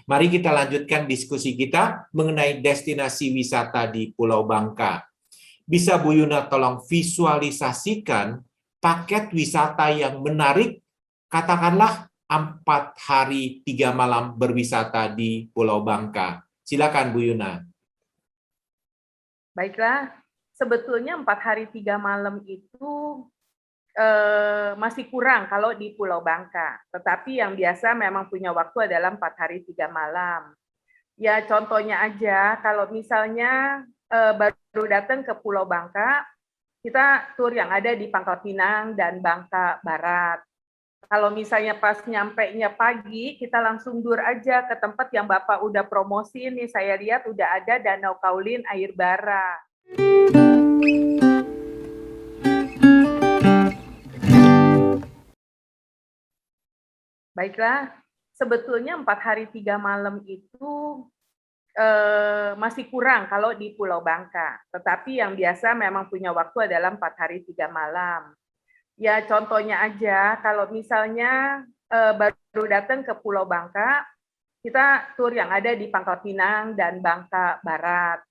Mari kita lanjutkan diskusi kita mengenai destinasi wisata di Pulau Bangka. Bisa Bu Yuna tolong visualisasikan paket wisata yang menarik, katakanlah 4 hari 3 malam berwisata di Pulau Bangka. Silakan Bu Yuna. Baiklah, sebetulnya 4 hari 3 malam itu masih kurang kalau di Pulau Bangka. Tetapi yang biasa memang punya waktu adalah 4 hari 3 malam. Ya contohnya aja, kalau misalnya baru datang ke Pulau Bangka, kita tur yang ada di Pangkal Pinang dan Bangka Barat. Kalau misalnya pas nyampe-nya pagi, kita langsung dur aja ke tempat yang Bapak udah promosi nih. Saya lihat udah ada Danau Kaulin Air Bara. Baiklah, sebetulnya 4 hari 3 malam itu masih kurang kalau di Pulau Bangka. Tetapi yang biasa memang punya waktu adalah 4 hari 3 malam. Ya contohnya aja, kalau misalnya baru datang ke Pulau Bangka, kita tur yang ada di Pangkal Pinang dan Bangka Barat.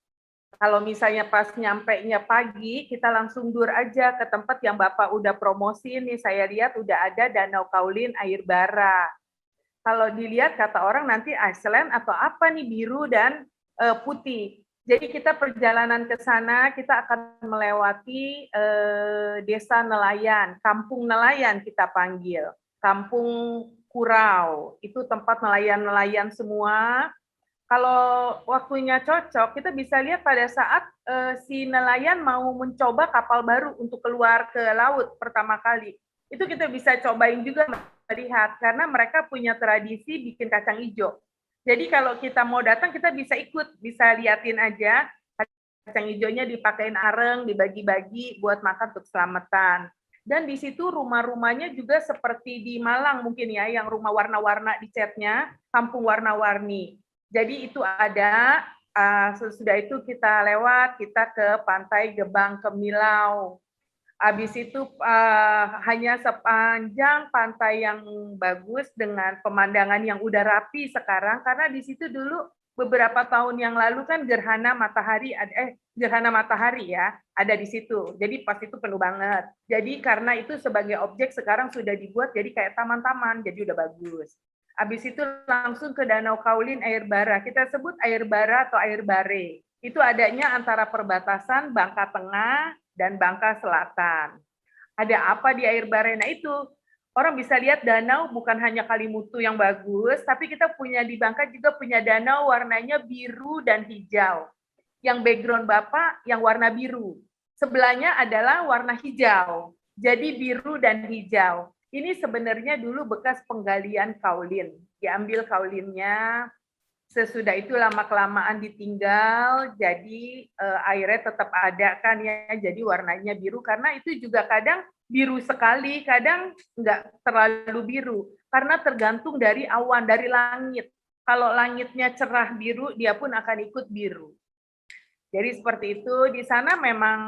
Kalau misalnya pas nyampe-nya pagi, kita langsung dur aja ke tempat yang Bapak udah promosi nih. Saya lihat udah ada Danau Kaulin Air Bara. Kalau dilihat kata orang nanti Iceland atau apa nih, biru dan putih. Jadi kita perjalanan ke sana, kita akan melewati desa nelayan, kampung nelayan kita panggil, kampung Kurau. Itu tempat nelayan-nelayan semua. Kalau waktunya cocok, kita bisa lihat pada saat si nelayan mau mencoba kapal baru untuk keluar ke laut pertama kali. Itu kita bisa cobain juga melihat, karena mereka punya tradisi bikin kacang hijau. Jadi kalau kita mau datang, kita bisa ikut, bisa liatin aja. Kacang hijaunya dipakein areng, dibagi-bagi buat makan untuk selamatan. Dan di situ rumah-rumahnya juga seperti di Malang mungkin ya, yang rumah warna-warna di catnya, kampung warna-warni. Jadi itu ada, sesudah itu kita lewat, kita ke Pantai Gebang Kemilau. Habis itu hanya sepanjang pantai yang bagus dengan pemandangan yang udah rapi sekarang, karena di situ dulu beberapa tahun yang lalu kan gerhana matahari ya ada di situ. Jadi pas itu penuh banget. Jadi karena itu sebagai objek sekarang sudah dibuat jadi kayak taman-taman, jadi udah bagus. Habis itu langsung ke Danau Kaulin Air Bara. Kita sebut Air Bara atau Air Bare. Itu adanya antara perbatasan Bangka Tengah dan Bangka Selatan. Ada apa di Air Bara? Nah itu, orang bisa lihat danau bukan hanya Kalimutu yang bagus, tapi kita punya di Bangka juga punya danau warnanya biru dan hijau. Yang background Bapak yang warna biru. Sebelahnya adalah warna hijau. Jadi biru dan hijau. Ini sebenarnya dulu bekas penggalian kaulin. Diambil kaulinnya, sesudah itu lama-kelamaan ditinggal, jadi airnya tetap ada kan ya, jadi warnanya biru. Karena itu juga kadang biru sekali, kadang nggak terlalu biru. Karena tergantung dari awan, dari langit. Kalau langitnya cerah biru, dia pun akan ikut biru. Jadi seperti itu, di sana memang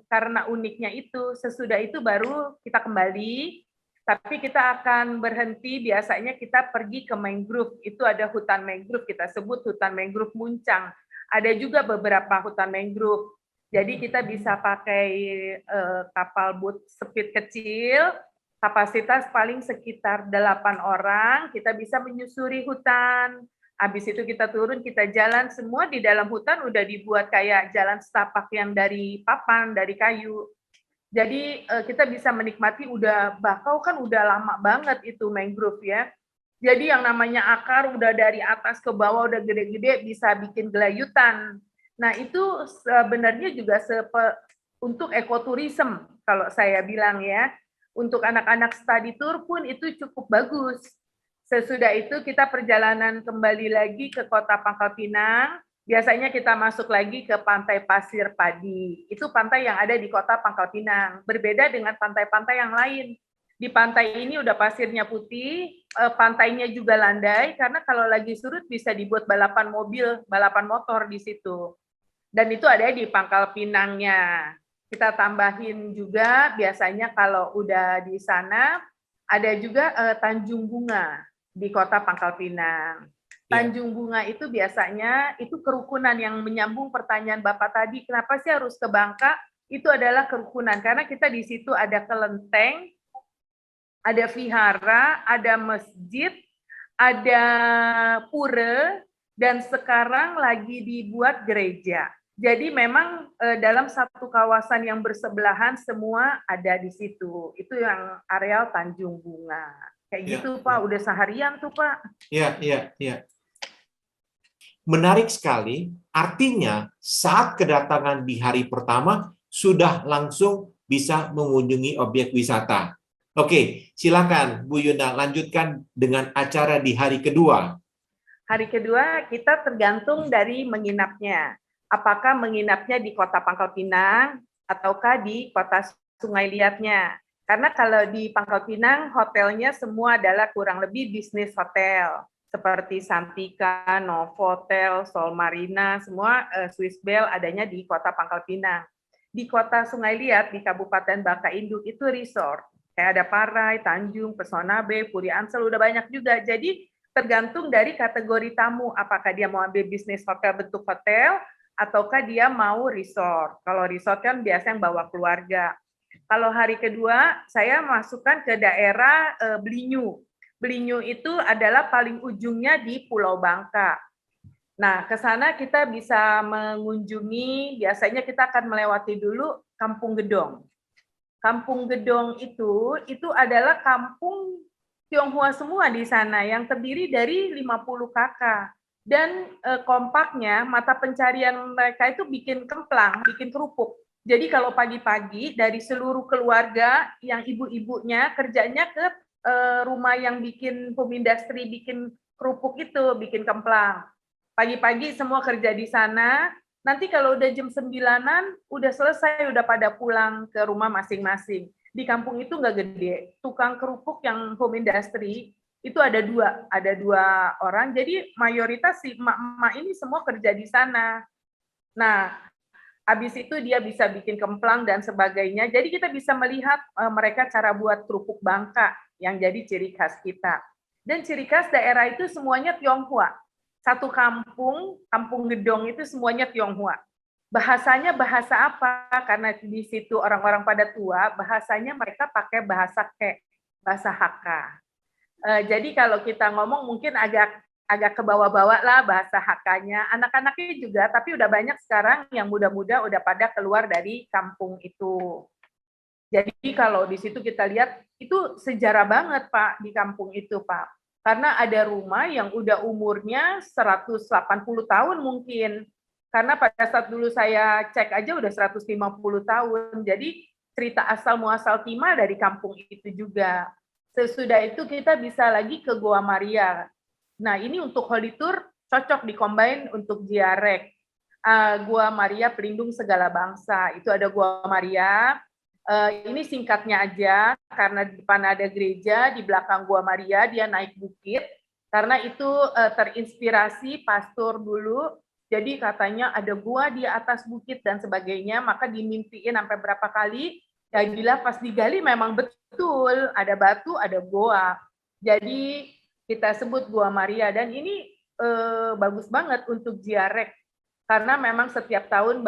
karena uniknya itu, sesudah itu baru kita kembali, tapi kita akan berhenti, biasanya kita pergi ke mangrove, itu ada hutan mangrove, kita sebut hutan mangrove Muncang. Ada juga beberapa hutan mangrove, jadi kita bisa pakai kapal boat speed kecil, kapasitas paling sekitar 8 orang, kita bisa menyusuri hutan. Habis itu kita turun, kita jalan, semua di dalam hutan udah dibuat kayak jalan setapak yang dari papan, dari kayu. Jadi kita bisa menikmati, udah bakau kan udah lama banget itu mangrove ya. Jadi yang namanya akar udah dari atas ke bawah udah gede-gede bisa bikin gelayutan. Nah itu sebenarnya juga untuk ekoturism kalau saya bilang ya. Untuk anak-anak study tour pun itu cukup bagus. Sesudah itu kita perjalanan kembali lagi ke kota Pangkal Pinang. Biasanya kita masuk lagi ke Pantai Pasir Padi. Itu pantai yang ada di kota Pangkal Pinang. Berbeda dengan pantai-pantai yang lain. Di pantai ini udah pasirnya putih, pantainya juga landai, karena kalau lagi surut bisa dibuat balapan mobil, balapan motor di situ. Dan itu ada di Pangkal Pinangnya. Kita tambahin juga, biasanya kalau udah di sana, ada juga Tanjung Bunga di kota Pangkal Pinang. Tanjung Bunga itu biasanya itu kerukunan yang menyambung pertanyaan Bapak tadi, kenapa sih harus ke Bangka? Itu adalah kerukunan karena kita di situ ada kelenteng, ada vihara, ada masjid, ada pura, dan sekarang lagi dibuat gereja. Jadi memang dalam satu kawasan yang bersebelahan semua ada di situ. Itu yang areal Tanjung Bunga. Kayak gitu Pak, udah seharian tuh Pak. Iya. Menarik sekali, artinya saat kedatangan di hari pertama sudah langsung bisa mengunjungi objek wisata. Oke, silakan Bu Yuna lanjutkan dengan acara di hari kedua. Hari kedua kita tergantung dari menginapnya. Apakah menginapnya di Kota Pangkal Pinang ataukah di Kota Sungai Liatnya. Karena kalau di Pangkal Pinang hotelnya semua adalah kurang lebih bisnis hotel. Seperti Santika, Novotel, Sol Marina, semua Swiss Bell adanya di Kota Pangkal Pinang. Di Kota Sungai Liat, di Kabupaten Bangka Induk, itu resort. Kayak ada Parai, Tanjung, Pesona Bay, Puri Ansel, udah banyak juga. Jadi tergantung dari kategori tamu, apakah dia mau ambil bisnis hotel bentuk hotel, ataukah dia mau resort. Kalau resort kan biasanya yang bawa keluarga. Kalau hari kedua, saya masukkan ke daerah Belinyu. Belinyu itu adalah paling ujungnya di Pulau Bangka. Nah, ke sana kita bisa mengunjungi, biasanya kita akan melewati dulu Kampung Gedong. Kampung Gedong itu adalah kampung Tionghoa semua di sana yang terdiri dari 50 kakak. Dan kompaknya mata pencarian mereka itu bikin kemplang, bikin kerupuk. Jadi kalau pagi-pagi dari seluruh keluarga yang ibu-ibunya kerjanya ke rumah yang bikin home industry, bikin kerupuk itu, bikin kemplang. Pagi-pagi semua kerja di sana, nanti kalau udah jam 9-an, udah selesai, udah pada pulang ke rumah masing-masing. Di kampung itu nggak gede, tukang kerupuk yang home industry, itu ada dua orang, jadi mayoritas si emak-emak ini semua kerja di sana. Nah, habis itu dia bisa bikin kemplang dan sebagainya. Jadi kita bisa melihat mereka cara buat kerupuk Bangka yang jadi ciri khas kita. Dan ciri khas daerah itu semuanya Tionghoa. Satu kampung, Kampung Gedong itu semuanya Tionghoa. Bahasanya bahasa apa? Karena di situ orang-orang pada tua, bahasanya mereka pakai bahasa bahasa Hakka. Jadi kalau kita ngomong mungkin agak ke bawah-bawah lah bahasa Hakka-nya. Anak-anaknya juga, tapi udah banyak sekarang yang muda-muda udah pada keluar dari kampung itu. Jadi kalau di situ kita lihat, itu sejarah banget Pak di kampung itu Pak. Karena ada rumah yang udah umurnya 180 tahun mungkin. Karena pada saat dulu saya cek aja udah 150 tahun. Jadi cerita asal muasal Timah dari kampung itu juga. Sesudah itu kita bisa lagi ke Goa Maria. Nah, ini untuk holy tour cocok dikombain untuk ziarek. Goa Maria pelindung segala bangsa. Itu ada Goa Maria. Ini singkatnya aja, karena di depan ada gereja, di belakang Goa Maria dia naik bukit. Karena itu terinspirasi pastor dulu. Jadi katanya ada gua di atas bukit dan sebagainya, maka dimimpiin sampai berapa kali. Jadilah pas digali memang betul, ada batu, ada goa. Jadi kita sebut Goa Maria, dan ini bagus banget untuk ziarek karena memang setiap tahun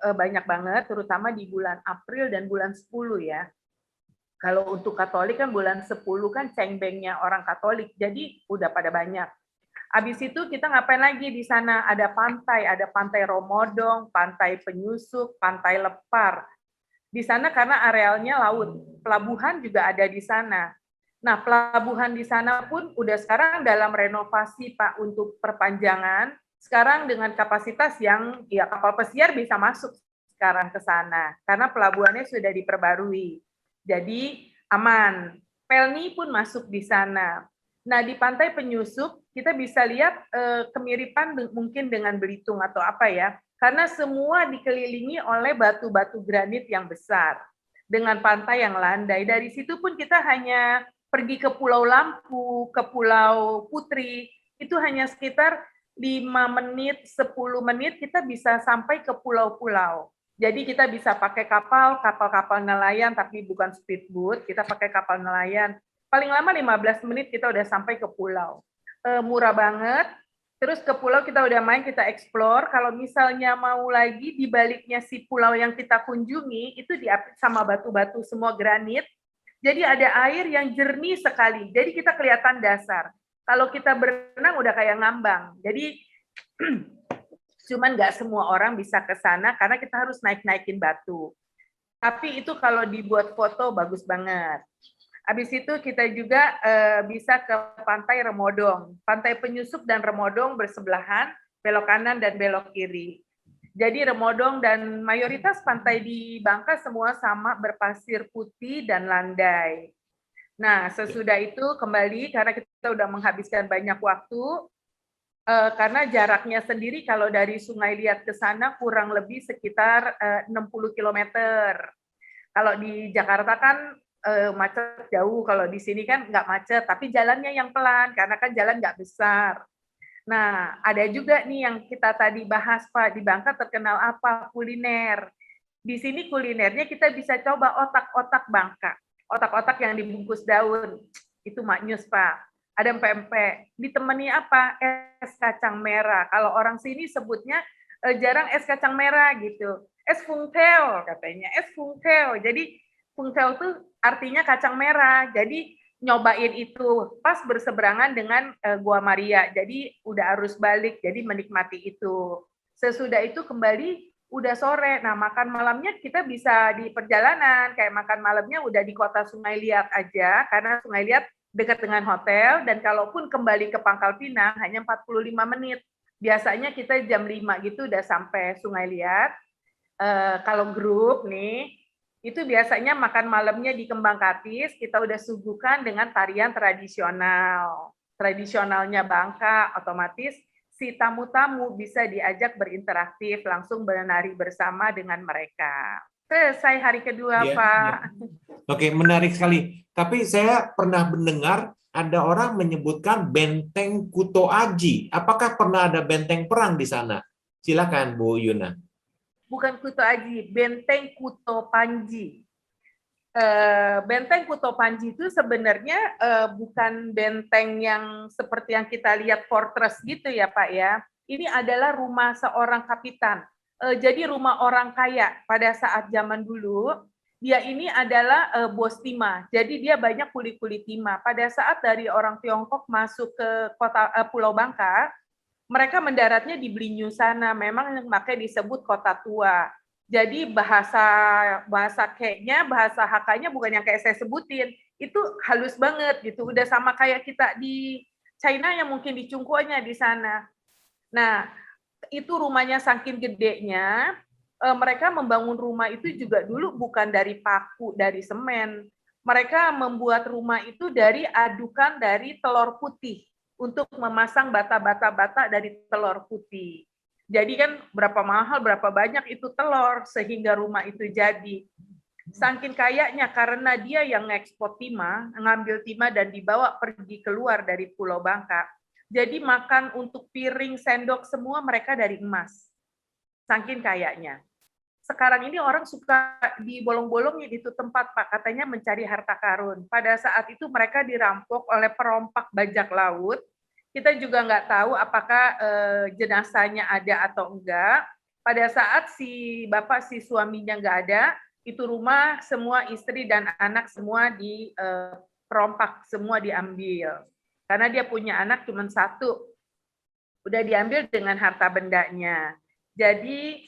banyak banget, terutama di bulan April dan bulan 10 ya. Kalau untuk Katolik kan bulan 10 kan cengbengnya orang Katolik, jadi udah pada banyak. Habis itu kita ngapain lagi di sana? Ada pantai Romodong, pantai Penyusup, pantai Lepar. Di sana karena arealnya laut, pelabuhan juga ada di sana. Nah, pelabuhan di sana pun udah sekarang dalam renovasi Pak untuk perpanjangan. Sekarang dengan kapasitas yang ya kapal pesiar bisa masuk sekarang ke sana karena pelabuhannya sudah diperbarui. Jadi aman. Pelni pun masuk di sana. Nah, di pantai Penyusup kita bisa lihat kemiripan mungkin dengan Belitung atau apa ya. Karena semua dikelilingi oleh batu-batu granit yang besar dengan pantai yang landai. Dari situ pun kita hanya pergi ke Pulau Lampu, ke Pulau Putri, itu hanya sekitar 5 menit, 10 menit kita bisa sampai ke pulau-pulau. Jadi kita bisa pakai kapal nelayan, tapi bukan speedboat, kita pakai kapal nelayan. Paling lama 15 menit kita udah sampai ke pulau. Murah banget, Terus ke pulau kita udah main, kita explore. Kalau misalnya mau lagi di baliknya si pulau yang kita kunjungi, itu diapit sama batu-batu semua granit. Jadi ada air yang jernih sekali. Jadi kita kelihatan dasar. Kalau kita berenang udah kayak ngambang. Jadi cuman nggak semua orang bisa ke sana karena kita harus naik-naikin batu. Tapi itu kalau dibuat foto bagus banget. Habis itu kita juga bisa ke Pantai Remodong. Pantai Penyusup dan Remodong bersebelahan, belok kanan dan belok kiri. Jadi Remodong dan mayoritas pantai di Bangka semua sama berpasir putih dan landai. Nah, sesudah itu kembali karena kita udah menghabiskan banyak waktu, karena jaraknya sendiri kalau dari Sungai Liat ke sana kurang lebih sekitar 60 kilometer. Kalau di Jakarta kan macet jauh, kalau di sini kan nggak macet, tapi jalannya yang pelan, karena kan jalan nggak besar. Nah, ada juga nih yang kita tadi bahas, Pak, di Bangka terkenal apa? Kuliner. Di sini kulinernya kita bisa coba otak-otak Bangka. Otak-otak yang dibungkus daun. Itu maknyus, Pak. Ada empek-empek. Ditemani apa? Es kacang merah. Kalau orang sini sebutnya jarang es kacang merah gitu. Es fungkel katanya. Es fungkel. Jadi fungkel itu artinya kacang merah. Jadi nyobain itu pas berseberangan dengan Gua Maria. Jadi udah arus balik, jadi menikmati itu. Sesudah itu kembali udah sore. Nah, makan malamnya kita bisa di perjalanan, kayak makan malamnya udah di kota Sungai Liat aja, karena Sungai Liat dekat dengan hotel, dan kalaupun kembali ke Pangkal Pinang hanya 45 menit. Biasanya kita jam 5 gitu udah sampai Sungai Liat. Kalau grup nih, itu biasanya makan malamnya di Kembang Kapis, kita udah suguhkan dengan tarian tradisional. Tradisionalnya Bangka, otomatis si tamu-tamu bisa diajak berinteraktif, langsung menari bersama dengan mereka. Selesai hari kedua, Ya, Pak. ya. Oke, menarik sekali. Tapi saya pernah mendengar ada orang menyebutkan Benteng Kuto Aji. Apakah pernah ada benteng perang di sana? Silakan, Bu Yuna. Bukan Kuto Aji, Benteng Kuto Panji. Benteng Kuto Panji itu sebenarnya bukan benteng yang seperti yang kita lihat fortress gitu ya Pak ya. Ini adalah rumah seorang kapitan. Jadi rumah orang kaya pada saat zaman dulu. Dia ini adalah bos timah. Jadi dia banyak kuli-kuli timah. Pada saat dari orang Tiongkok masuk ke kota Pulau Bangka, mereka mendaratnya di Blinyu sana. Memang makanya disebut kota tua. Jadi bahasa kayaknya, bahasa Hakka-nya bukan yang kayak saya sebutin. Itu halus banget gitu. Udah sama kayak kita di China yang mungkin di Cungkuanya di sana. Nah, itu rumahnya saking gedenya, mereka membangun rumah itu juga dulu bukan dari paku, dari semen. Mereka membuat rumah itu dari adukan dari telur putih untuk memasang bata-bata dari telur putih. Jadi kan berapa mahal, berapa banyak itu telur sehingga rumah itu jadi. Saking kayaknya karena dia yang ngekspor timah, ngambil timah dan dibawa pergi keluar dari Pulau Bangka. Jadi makan untuk piring, sendok semua mereka dari emas. Saking kayaknya. Sekarang ini orang suka di bolong-bolongnya itu tempat, Pak, katanya mencari harta karun. Pada saat itu mereka dirampok oleh perompak bajak laut. Kita juga nggak tahu apakah jenazahnya ada atau enggak. Pada saat si bapak, si suaminya nggak ada, itu rumah semua istri dan anak semua di perompak, semua diambil. Karena dia punya anak cuma satu, udah diambil dengan harta bendanya. Jadi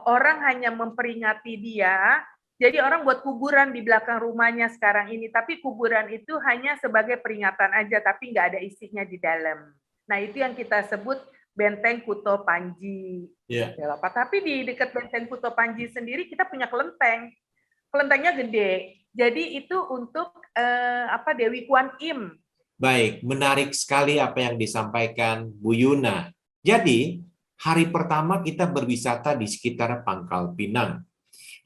orang hanya memperingati dia. Jadi orang buat kuburan di belakang rumahnya sekarang ini, tapi kuburan itu hanya sebagai peringatan aja, tapi nggak ada isinya di dalam. Nah itu yang kita sebut Benteng Kuto Panji. Ya. Tapi di dekat Benteng Kuto Panji sendiri kita punya kelenteng. Kelentengnya gede. Jadi itu untuk Dewi Kuan Im. Baik, menarik sekali apa yang disampaikan Bu Yuna. Jadi, hari pertama kita berwisata di sekitar Pangkal Pinang.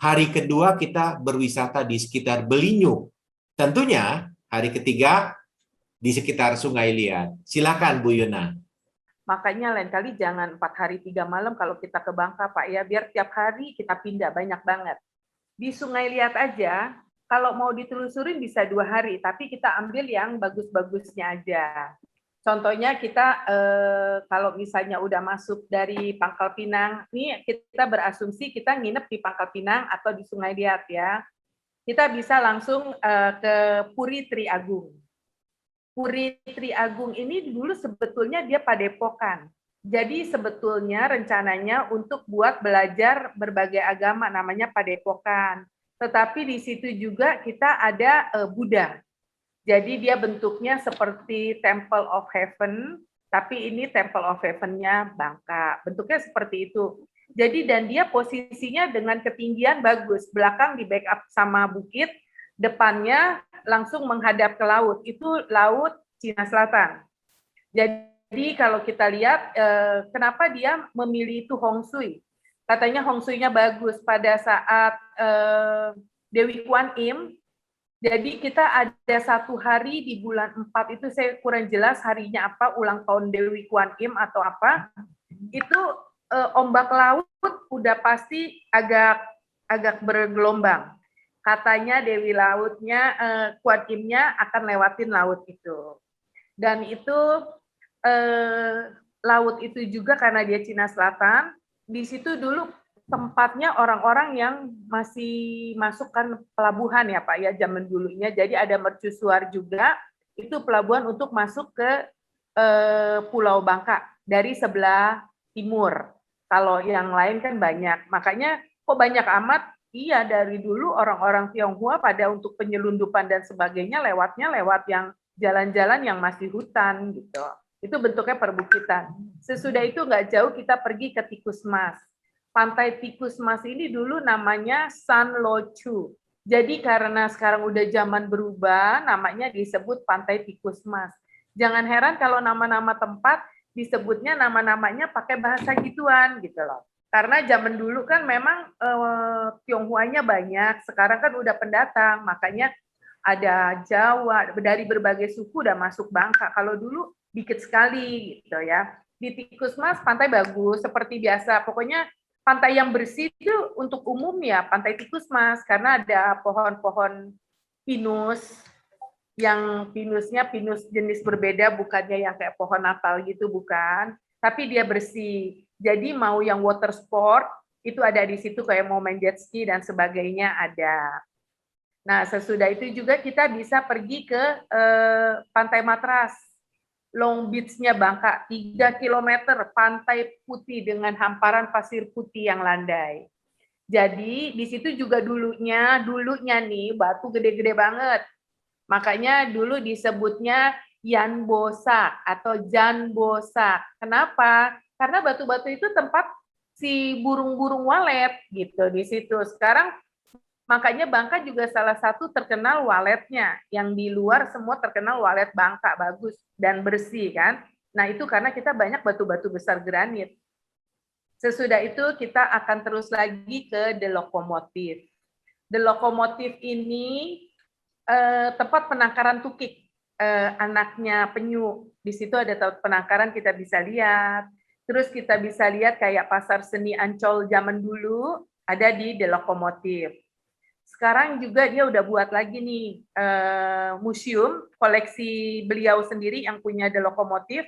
Hari kedua kita berwisata di sekitar Belinyu. Tentunya hari ketiga di sekitar Sungai Liat. Silakan Bu Yuna. Makanya lain kali jangan 4 hari 3 malam kalau kita ke Bangka, Pak ya, biar tiap hari kita pindah banyak banget. Di Sungai Liat aja, kalau mau ditelusurin bisa 2 hari, tapi kita ambil yang bagus-bagusnya aja. Contohnya kita kalau misalnya udah masuk dari Pangkal Pinang, ini kita berasumsi kita nginep di Pangkal Pinang atau di Sungai Liat ya. Kita bisa langsung ke Puri Tri Agung. Puri Tri Agung ini dulu sebetulnya dia padepokan. Jadi sebetulnya rencananya untuk buat belajar berbagai agama, namanya padepokan. Tetapi di situ juga kita ada Buddha. Jadi dia bentuknya seperti Temple of Heaven, tapi ini Temple of Heaven-nya Bangka. Bentuknya seperti itu. Jadi dan dia posisinya dengan ketinggian bagus, belakang di backup sama bukit, depannya langsung menghadap ke laut. Itu Laut Cina Selatan. Jadi kalau kita lihat kenapa dia memilih itu Hong Sui. Katanya Hong Sui-nya bagus pada saat Dewi Kuan Im. Jadi kita ada satu hari di bulan 4 itu saya kurang jelas harinya apa, ulang tahun Dewi Kuan Im atau apa. Itu ombak laut udah pasti agak bergelombang. Katanya Dewi Lautnya, Kuan Im-nya akan lewatin laut itu. Dan itu laut itu juga karena dia Cina Selatan, di situ dulu tempatnya orang-orang yang masih masukkan pelabuhan ya Pak ya zaman dulunya. Jadi ada mercusuar juga, itu pelabuhan untuk masuk ke Pulau Bangka dari sebelah timur. Kalau yang lain kan banyak. Makanya kok banyak amat? Iya, dari dulu orang-orang Tionghoa pada untuk penyelundupan dan sebagainya lewatnya lewat yang jalan-jalan yang masih hutan gitu. Itu bentuknya perbukitan. Sesudah itu nggak jauh kita pergi ke Tikus Mas. Pantai Tikus Mas ini dulu namanya San Lochu. Jadi karena sekarang udah zaman berubah, namanya disebut Pantai Tikus Mas. Jangan heran kalau nama-nama tempat disebutnya nama-namanya pakai bahasa gituan gitu loh. Karena zaman dulu kan memang Tionghoanya banyak, sekarang kan udah pendatang, makanya ada Jawa, dari berbagai suku udah masuk Bangka. Kalau dulu dikit sekali gitu ya. Di Tikus Mas pantai bagus, seperti biasa. Pokoknya pantai yang bersih itu untuk umum ya Pantai Tikus Mas, karena ada pohon-pohon pinus, yang pinusnya pinus jenis berbeda, bukannya yang kayak pohon Natal gitu, bukan. Tapi dia bersih. Jadi mau yang water sport, itu ada di situ kayak mau main jet ski dan sebagainya ada. Nah, sesudah itu juga kita bisa pergi ke Pantai Matras. Long Beach-nya Bangka, 3 km pantai putih dengan hamparan pasir putih yang landai. Jadi di situ juga dulunya nih batu gede-gede banget. Makanya dulu disebutnya Yan Bosak atau Jan Bosak. Kenapa? Karena batu-batu itu tempat si burung-burung walet gitu di situ. Sekarang makanya Bangka juga salah satu terkenal waletnya. Yang di luar semua terkenal walet Bangka, bagus dan bersih kan. Nah itu karena kita banyak batu-batu besar granit. Sesudah itu kita akan terus lagi ke The Lokomotif. The Lokomotif ini tempat penangkaran tukik, anaknya penyu. Di situ ada tempat penangkaran kita bisa lihat. Terus kita bisa lihat kayak pasar seni Ancol zaman dulu, ada di The Lokomotif. Sekarang juga dia udah buat lagi nih museum koleksi beliau sendiri yang punya The Lokomotif.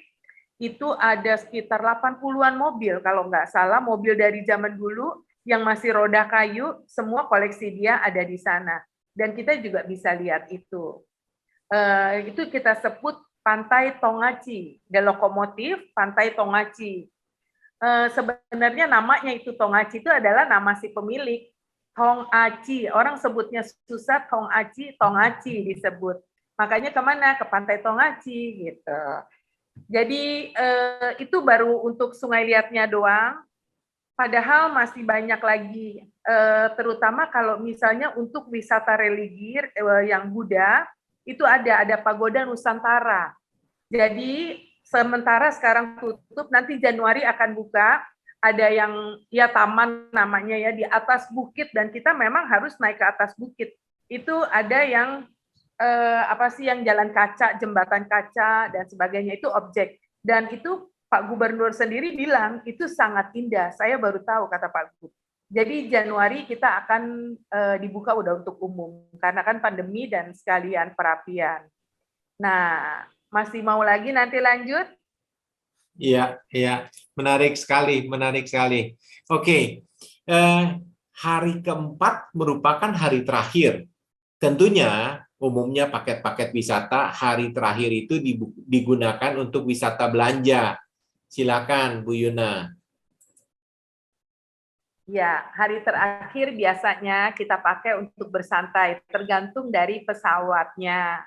Itu ada sekitar 80-an mobil kalau nggak salah, mobil dari zaman dulu yang masih roda kayu, semua koleksi dia ada di sana. Dan kita juga bisa lihat itu. Itu kita sebut Pantai Tongaci, The Lokomotif Pantai Tongaci. Sebenarnya namanya itu Tongaci itu adalah nama si pemilik. Tong Aci, orang sebutnya susah Tong Aci, Tongaci disebut. Makanya kemana? Ke Pantai Tongaci gitu. Jadi itu baru untuk Sungai Liatnya doang. Padahal masih banyak lagi, terutama kalau misalnya untuk wisata religi yang Buddha, itu ada Pagoda Nusantara. Jadi sementara sekarang tutup, nanti Januari akan buka. Ada yang ya taman namanya ya di atas bukit dan kita memang harus naik ke atas bukit. Itu ada yang apa sih yang jalan kaca, jembatan kaca dan sebagainya, itu objek. Dan itu Pak Gubernur sendiri bilang itu sangat indah. Saya baru tahu kata Pak Gub. Jadi Januari kita akan dibuka udah untuk umum karena kan pandemi dan sekalian perapian. Nah, Masih mau lagi nanti lanjut? Iya, iya, menarik sekali, menarik sekali. Oke, hari keempat merupakan hari terakhir. Tentunya, umumnya paket-paket wisata hari terakhir itu digunakan untuk wisata belanja. Silakan, Bu Yuna. Ya, hari terakhir biasanya kita pakai untuk bersantai, tergantung dari pesawatnya.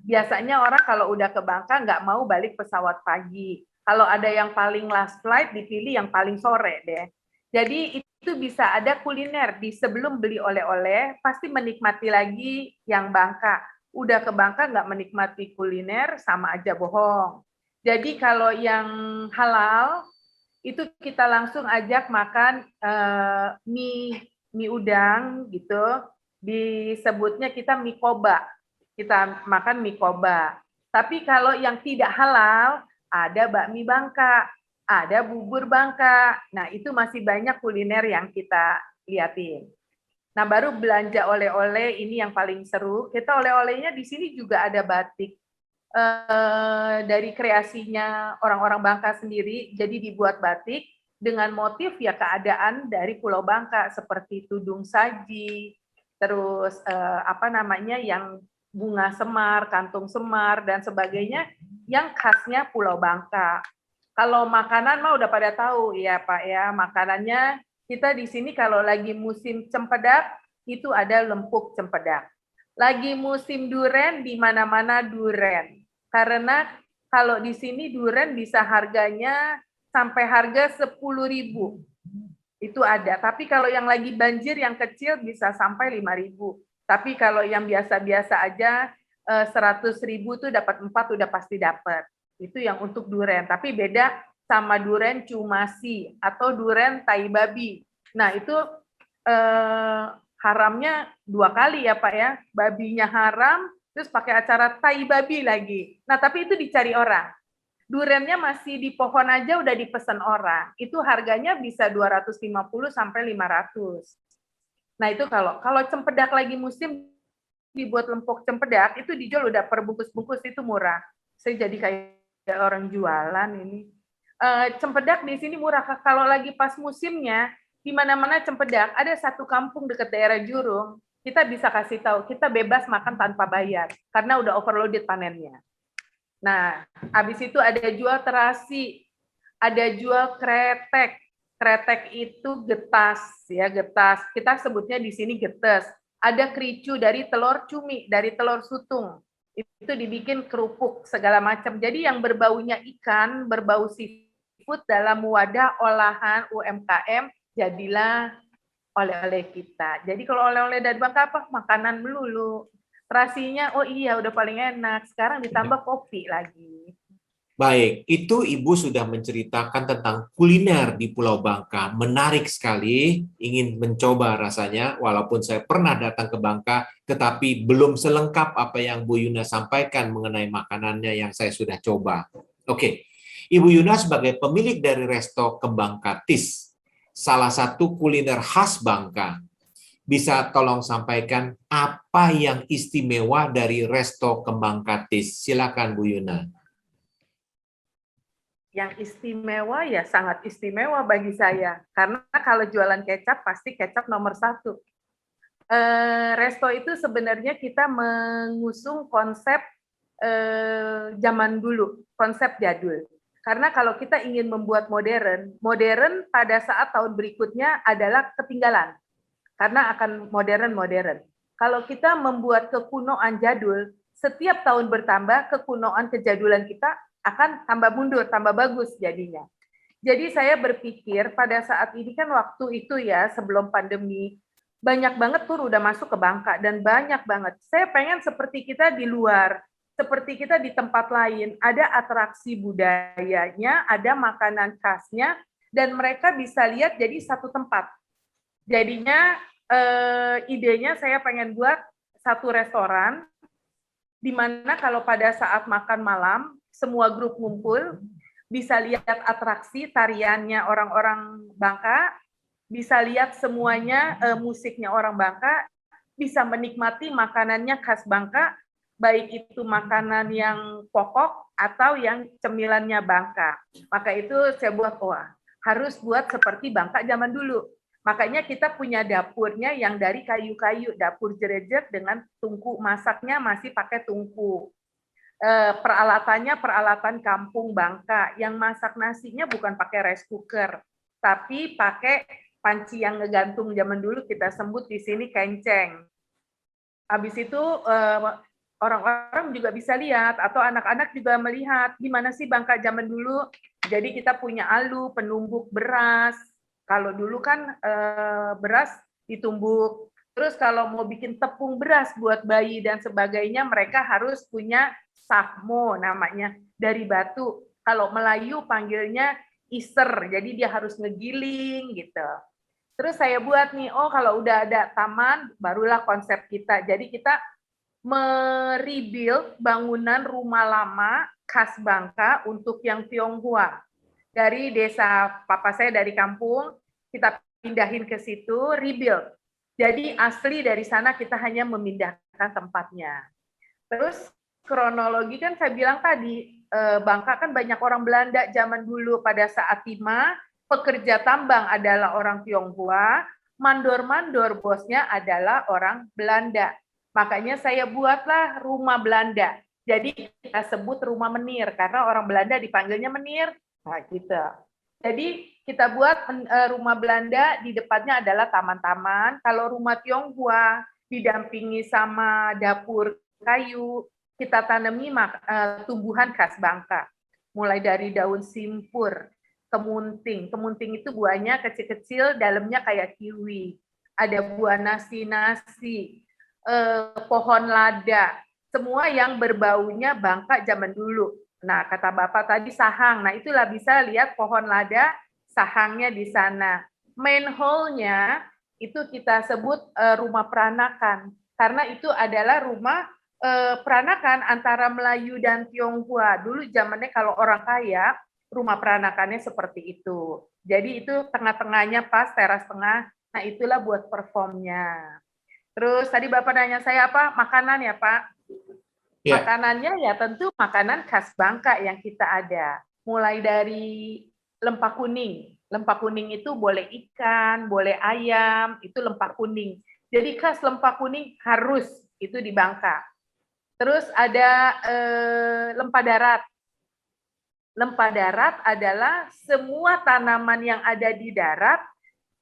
Biasanya orang kalau udah ke Bangka nggak mau balik pesawat pagi. Kalau ada yang paling last flight, dipilih yang paling sore deh. Jadi itu bisa ada kuliner di sebelum beli oleh-oleh, pasti menikmati lagi yang Bangka. Udah ke Bangka nggak menikmati kuliner, sama aja bohong. Jadi kalau yang halal, itu kita langsung ajak makan mie udang gitu, disebutnya kita mie koba. Kita makan mie koba. Tapi kalau yang tidak halal, ada bakmi Bangka, ada bubur Bangka. Nah, itu masih banyak kuliner yang kita liatin. Nah, baru belanja oleh-oleh, ini yang paling seru. Kita oleh-olehnya di sini juga ada batik. Dari kreasinya orang-orang Bangka sendiri, jadi dibuat batik dengan motif ya keadaan dari Pulau Bangka, seperti tudung saji, terus apa namanya yang bunga semar, kantung semar, dan sebagainya, yang khasnya Pulau Bangka. Kalau makanan mah udah pada tahu ya Pak ya, makanannya kita di sini kalau lagi musim cempedak, itu ada lempuk cempedak. Lagi musim duren, di mana-mana duren. Karena kalau di sini duren bisa harganya sampai harga 10.000. Itu ada. Tapi kalau yang lagi banjir yang kecil bisa sampai 5.000. Tapi kalau yang biasa-biasa aja 100.000 tuh dapat 4 udah pasti dapat. Itu yang untuk duren. Tapi beda sama duren cumasi atau duren tai babi. Nah, itu haramnya 2 kali ya Pak ya. Babinya haram, terus pakai acara tai babi lagi. Nah, tapi itu dicari orang. Durennya masih di pohon aja udah dipesan orang. Itu harganya bisa 250 sampai 500. Nah, itu kalau cempedak lagi musim dibuat lempok cempedak, itu dijual udah per bungkus-bungkus, itu murah. Saya jadi kayak orang jualan ini. Cempedak di sini murah. Kalau lagi pas musimnya, di mana-mana cempedak, ada satu kampung dekat daerah Jurung, kita bisa kasih tahu, kita bebas makan tanpa bayar, karena udah overloaded panennya. Nah, habis itu ada jual terasi, ada jual kretek. Kretek itu getas, ya getas. Kita sebutnya di sini getes. Ada kericu dari telur cumi, dari telur sutung. Itu dibikin kerupuk segala macam. Jadi yang berbaunya ikan, berbau seafood dalam wadah olahan UMKM, jadilah oleh-oleh kita. Jadi kalau oleh-oleh dari Bangka apa? Makanan melulu. Terasinya, oh iya udah paling enak. Sekarang ditambah kopi lagi. Baik, itu Ibu sudah menceritakan tentang kuliner di Pulau Bangka. Menarik sekali, ingin mencoba rasanya, walaupun saya pernah datang ke Bangka, tetapi belum selengkap apa yang Bu Yuna sampaikan mengenai makanannya yang saya sudah coba. Oke, Ibu Yuna sebagai pemilik dari Resto Kembang Katis, salah satu kuliner khas Bangka, bisa tolong sampaikan apa yang istimewa dari Resto Kembang Katis? Silakan Bu Yuna. Yang istimewa ya sangat istimewa bagi saya. Karena kalau jualan kecap pasti kecap nomor 1. Resto itu sebenarnya kita mengusung konsep zaman dulu, konsep jadul. Karena kalau kita ingin membuat modern, modern pada saat tahun berikutnya adalah ketinggalan. Karena akan modern-modern. Kalau kita membuat kekunoan jadul, setiap tahun bertambah, kekunoan kejadulan kita akan tambah mundur, tambah bagus jadinya. Jadi saya berpikir pada saat ini kan waktu itu ya, sebelum pandemi, banyak banget tur udah masuk ke Bangka, dan banyak banget. Saya pengen seperti kita di luar, seperti kita di tempat lain, ada atraksi budayanya, ada makanan khasnya, dan mereka bisa lihat jadi satu tempat. Jadinya idenya saya pengen buat satu restoran di mana kalau pada saat makan malam semua grup ngumpul, bisa lihat atraksi tariannya orang-orang Bangka, bisa lihat semuanya musiknya orang Bangka, bisa menikmati makanannya khas Bangka, baik itu makanan yang pokok atau yang cemilannya Bangka. Maka itu saya buat, harus buat seperti Bangka zaman dulu. Makanya kita punya dapurnya yang dari kayu-kayu, dapur jerejet dengan tungku masaknya masih pakai tungku. Peralatannya peralatan kampung Bangka, yang masak nasinya bukan pakai rice cooker, tapi pakai panci yang ngegantung zaman dulu, kita sebut di sini kenceng. Habis itu orang-orang juga bisa lihat, atau anak-anak juga melihat gimana sih Bangka zaman dulu. Jadi kita punya alu, penumbuk beras. Kalau dulu kan beras ditumbuk. Terus kalau mau bikin tepung beras buat bayi dan sebagainya, mereka harus punya sakmo namanya, dari batu. Kalau Melayu panggilnya iser, jadi dia harus ngegiling gitu. Terus saya buat nih, kalau udah ada taman, barulah konsep kita. Jadi kita merebuild bangunan rumah lama khas Bangka untuk yang Tionghoa. Dari desa papa saya dari kampung, kita pindahin ke situ, rebuild. Jadi asli dari sana kita hanya memindahkan tempatnya. Terus kronologi kan saya bilang tadi, Bangka kan banyak orang Belanda zaman dulu. Pada saat timah, pekerja tambang adalah orang Tionghoa, mandor-mandor bosnya adalah orang Belanda. Makanya saya buatlah rumah Belanda. Jadi kita sebut rumah menir, karena orang Belanda dipanggilnya menir. Nah, gitu. Jadi kita buat rumah Belanda, di depannya adalah taman-taman. Kalau rumah Tionghoa didampingi sama dapur kayu, kita tanami tumbuhan khas Bangka. Mulai dari daun simpur, kemunting. Kemunting itu buahnya kecil-kecil, dalamnya kayak kiwi. Ada buah nasi-nasi, pohon lada. Semua yang berbaunya Bangka zaman dulu. Nah, kata Bapak tadi sahang. Nah, itulah bisa lihat pohon lada, sahangnya di sana. Main hall-nya itu kita sebut rumah peranakan. Karena itu adalah rumah peranakan antara Melayu dan Tionghoa. Dulu zamannya kalau orang kaya, rumah peranakannya seperti itu. Jadi itu tengah-tengahnya pas, teras tengah. Nah, itulah buat performnya. Terus tadi Bapak nanya saya apa? Makanan ya, Pak? Ya, Makanannya ya tentu makanan khas Bangka yang kita ada. Mulai dari lempak kuning. Lempak kuning itu boleh ikan, boleh ayam, itu lempak kuning. Jadi khas lempak kuning harus itu di Bangka. Terus ada lempa darat. Lempa darat adalah semua tanaman yang ada di darat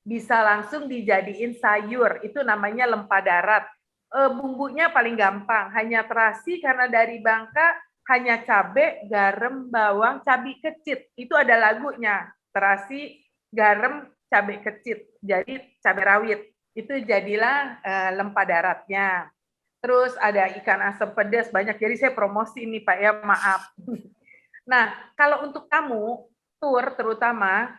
bisa langsung dijadiin sayur. Itu namanya lempa darat. Bumbunya paling gampang, hanya terasi karena dari Bangka hanya cabai, garam, bawang, cabai kecil. Itu ada lagunya, terasi, garam, cabai kecil. Jadi cabai rawit. Itu jadilah lempa daratnya. Terus ada ikan asam pedas banyak. Jadi saya promosi ini Pak ya, maaf. Nah, kalau untuk tamu, tour terutama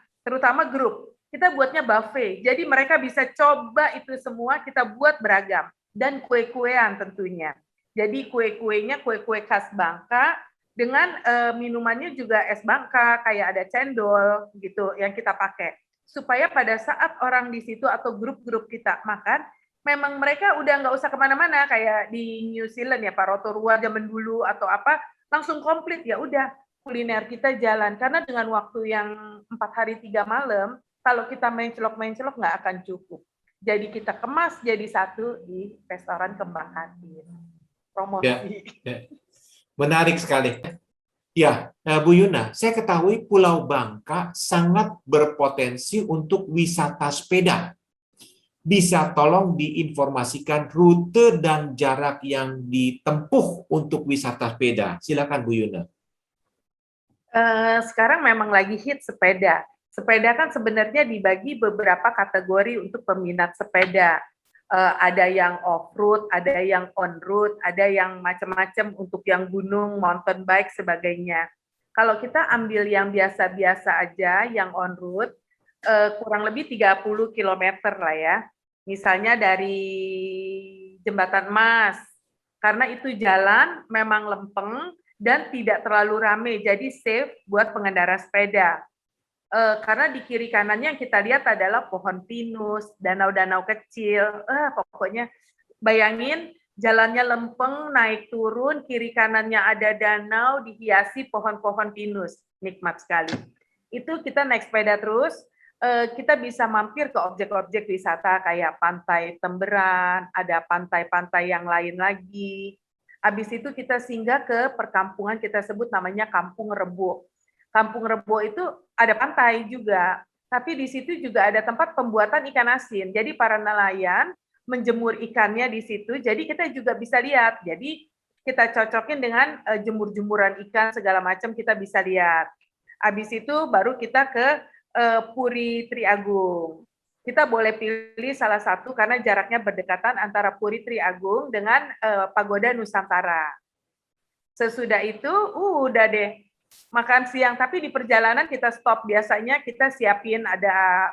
grup, kita buatnya buffet. Jadi mereka bisa coba itu semua, kita buat beragam. Dan kue-kuean tentunya. Jadi kue-kuenya, kue-kue khas Bangka, dengan minumannya juga es Bangka, kayak ada cendol gitu yang kita pakai. Supaya pada saat orang di situ atau grup-grup kita makan, memang mereka udah nggak usah kemana-mana, kayak di New Zealand ya, Pak Rotorua zaman dulu atau apa, langsung komplit ya udah kuliner kita jalan. Karena dengan waktu yang 4 hari 3 malam, kalau kita mencelok nggak akan cukup. Jadi kita kemas jadi satu di restoran Kembang Hati. Promosi. ya. Menarik sekali. Ya, Bu Yuna, saya ketahui Pulau Bangka sangat berpotensi untuk wisata sepeda. Bisa tolong diinformasikan rute dan jarak yang ditempuh untuk wisata sepeda. Silakan Bu Yuna. Sekarang memang lagi hit sepeda. Sepeda kan sebenarnya dibagi beberapa kategori untuk peminat sepeda. Ada yang off-road, ada yang on-road, ada yang macam-macam untuk yang gunung, mountain bike, sebagainya. Kalau kita ambil yang biasa-biasa aja, yang on-road, kurang lebih 30 km lah ya. Misalnya dari Jembatan Emas, karena itu jalan memang lempeng dan tidak terlalu ramai, jadi safe buat pengendara sepeda. Karena di kiri kanannya yang kita lihat adalah pohon pinus, danau-danau kecil, pokoknya bayangin Jalannya lempeng, naik turun, kiri kanannya ada danau, dihiasi pohon-pohon pinus. Nikmat sekali. Itu kita naik sepeda terus, kita bisa mampir ke objek-objek wisata kayak Pantai Temberan, ada pantai-pantai yang lain lagi. Habis itu kita singgah ke perkampungan, kita sebut namanya Kampung Rebo. Kampung Rebo itu ada pantai juga, tapi di situ juga ada tempat pembuatan ikan asin. Jadi para nelayan menjemur ikannya di situ, jadi kita juga bisa lihat. Jadi kita cocokin dengan jemur-jemuran ikan segala macam, kita bisa lihat. Habis itu baru kita ke Puri Triagung. Kita boleh pilih salah satu karena jaraknya berdekatan antara Puri Triagung dengan Pagoda Nusantara. Sesudah itu, udah deh makan siang. Tapi di perjalanan kita stop. Biasanya kita siapin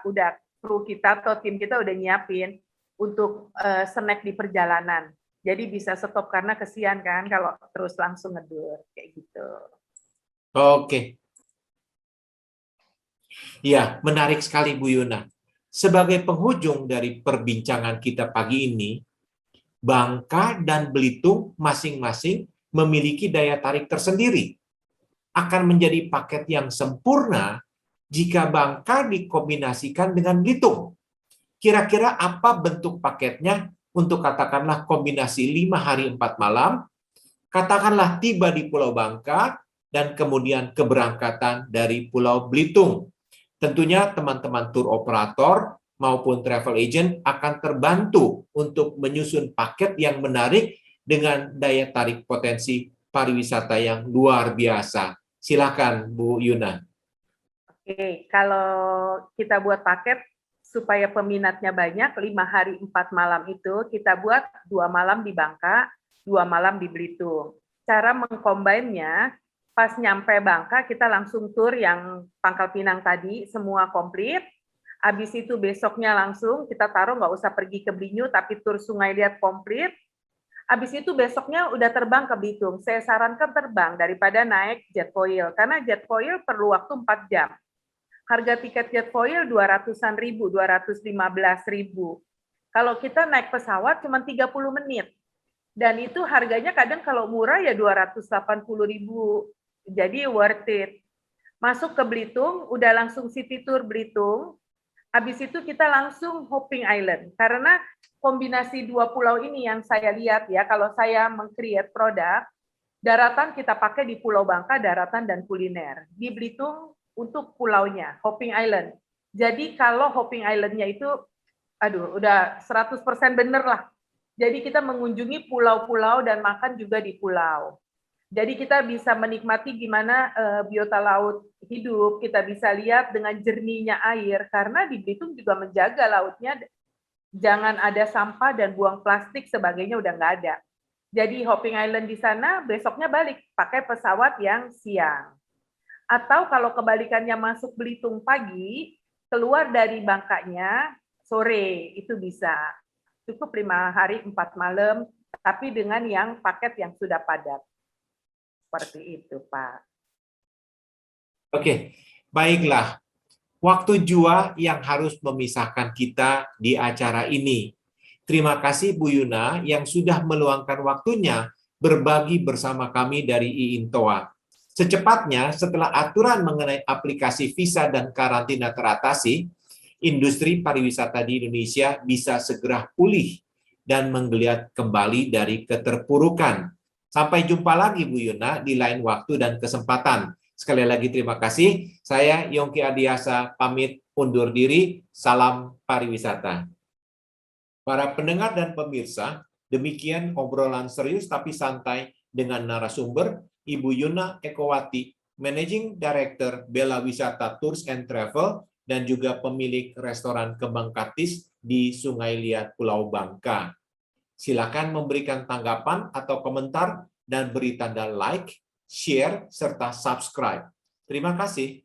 udah kru kita atau tim kita udah nyiapin untuk snack di perjalanan. Jadi bisa stop karena kesian kan kalau terus langsung ngedur kayak gitu. Oke. Ya, menarik sekali Bu Yuna. Sebagai penghujung dari perbincangan kita pagi ini, Bangka dan Belitung masing-masing memiliki daya tarik tersendiri. Akan menjadi paket yang sempurna jika Bangka dikombinasikan dengan Belitung. Kira-kira apa bentuk paketnya untuk katakanlah kombinasi 5 hari 4 malam, katakanlah tiba di Pulau Bangka, dan kemudian keberangkatan dari Pulau Belitung. Tentunya teman-teman tour operator maupun travel agent akan terbantu untuk menyusun paket yang menarik dengan daya tarik potensi pariwisata yang luar biasa. Silakan Bu Yuna. Oke, kalau kita buat paket supaya peminatnya banyak, 5 hari 4 malam itu kita buat 2 malam di Bangka, 2 malam di Belitung. Cara mengcombine-nya, pas nyampe Bangka kita langsung tur yang Pangkal Pinang tadi, semua komplit. Habis itu besoknya langsung kita taruh, nggak usah pergi ke Blinyu, tapi tur Sungai Liat komplit. Habis itu besoknya udah terbang ke Belitung. Saya sarankan terbang daripada naik jet foil, karena jet foil perlu waktu 4 jam. Harga tiket jet foil 200-an ribu, 215.000. Kalau kita naik pesawat cuma 30 menit. Dan itu harganya kadang kalau murah ya 280.000. Jadi worth it. Masuk ke Belitung, udah langsung city tour Belitung. Habis itu kita langsung Hopping Island. Karena kombinasi dua pulau ini yang saya lihat ya, kalau saya meng-create produk, daratan kita pakai di Pulau Bangka, daratan dan kuliner. Di Belitung untuk pulaunya, Hopping Island. Jadi kalau Hopping Island-nya itu, udah 100% bener lah. Jadi kita mengunjungi pulau-pulau dan makan juga di pulau. Jadi kita bisa menikmati gimana biota laut hidup, kita bisa lihat dengan jernihnya air, karena di Belitung juga menjaga lautnya, jangan ada sampah dan buang plastik sebagainya udah nggak ada. Jadi Hopping Island di sana, besoknya balik, pakai pesawat yang siang. Atau kalau kebalikannya masuk Belitung pagi, keluar dari Bangkanya sore, itu bisa. Cukup 5 hari 4 malam, tapi dengan yang paket yang sudah padat. Seperti itu, Pak. Oke, baiklah. Waktu jua yang harus memisahkan kita di acara ini. Terima kasih Bu Yuna yang sudah meluangkan waktunya berbagi bersama kami dari IINTOA. Secepatnya setelah aturan mengenai aplikasi visa dan karantina teratasi, industri pariwisata di Indonesia bisa segera pulih dan menggeliat kembali dari keterpurukan. Sampai jumpa lagi Bu Yuna di lain waktu dan kesempatan. Sekali lagi terima kasih. Saya Yongki Adiasa pamit undur diri. Salam pariwisata. Para pendengar dan pemirsa, demikian obrolan serius tapi santai dengan narasumber Ibu Yuna Ekowati, Managing Director Bella Wisata Tours and Travel dan juga pemilik restoran Kembang Katis di Sungai Liat, Pulau Bangka. Silakan memberikan tanggapan atau komentar dan beri tanda like, share, serta subscribe. Terima kasih.